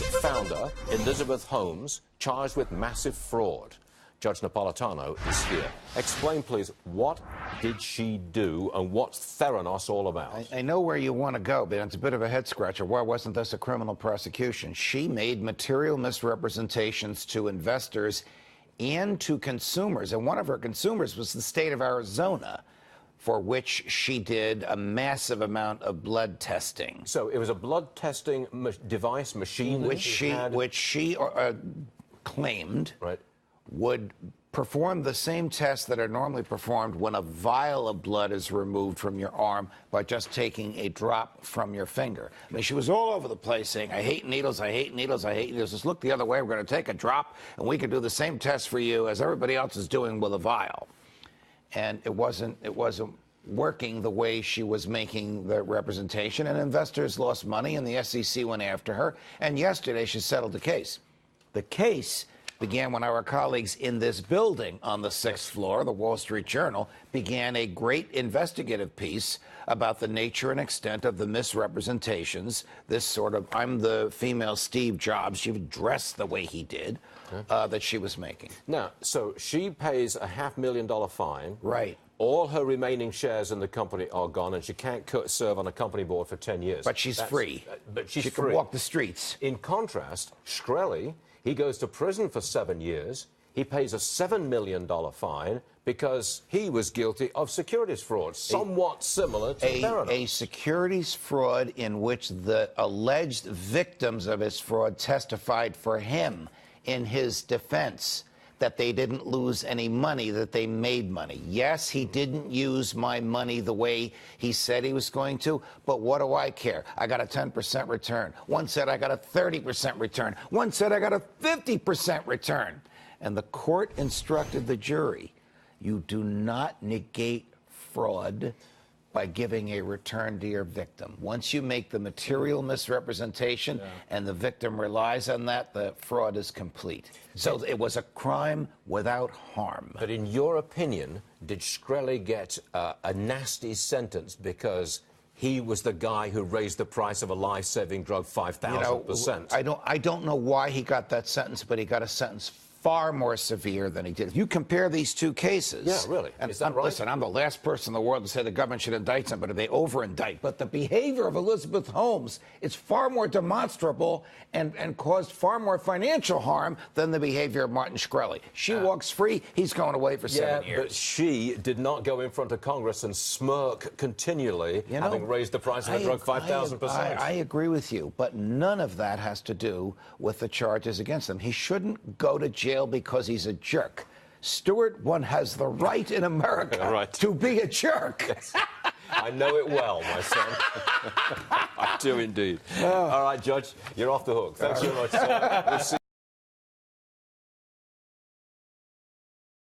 founder, Elizabeth Holmes, charged with massive fraud. Judge Napolitano is here. Explain, please, what did she do and what's Theranos all about? I know where you want to go, but it's a bit of a head-scratcher. Why wasn't this a criminal prosecution? She made material misrepresentations to investors and to consumers, and one of her consumers was the state of Arizona, for which she did a massive amount of blood testing. So it was a blood testing device, machine, which she claimed would perform the same tests that are normally performed when a vial of blood is removed from your arm by just taking a drop from your finger. I mean, she was all over the place saying, I hate needles, I hate needles, I hate needles. Just look the other way, we're going to take a drop, and we can do the same test for you as everybody else is doing with a vial. And it wasn't working the way she was making the representation, and investors lost money, and the SEC went after her. And yesterday, she settled the case. The case began when our colleagues in this building on the 6th floor, the Wall Street Journal, began a great investigative piece about the nature and extent of the misrepresentations, this sort of, I'm the female Steve Jobs, she would dress the way he did, that she was making. Now, so she pays a $500,000 fine. Right. All her remaining shares in the company are gone, and she can't serve on a company board for 10 years. But she's free. But she's free. She can walk the streets. In contrast, Shkreli, he goes to prison for 7 years. He pays a $7 million fine because he was guilty of securities fraud, somewhat similar to Theranos. A securities fraud in which the alleged victims of his fraud testified for him in his defense that they didn't lose any money, that they made money. Yes, he didn't use my money the way he said he was going to, but what do I care? I got a 10% return. One said I got a 30% return. One said I got a 50% return. And the court instructed the jury, you do not negate fraud by giving a return to your victim. Once you make the material misrepresentation and the victim relies on that, the fraud is complete. So it was a crime without harm. But in your opinion, did Shkreli get a nasty sentence because he was the guy who raised the price of a life-saving drug 5,000%? I don't know why he got that sentence, but he got a sentence far more severe than he did. If you compare these two cases... Yeah, really. And is that right? Listen, I'm the last person in the world to say the government should indict somebody. They over-indict. But the behavior of Elizabeth Holmes is far more demonstrable and caused far more financial harm than the behavior of Martin Shkreli. She walks free. He's going away for 7 years. But she did not go in front of Congress and smirk continually, having raised the price of the drug 5,000%. I agree with you, but none of that has to do with the charges against him. He shouldn't go to jail because he's a jerk. Stuart, one has the right in America to be a jerk. Yes. I know it well, my son. I do indeed. All right, Judge, you're off the hook. Thanks so much, sir. We'll see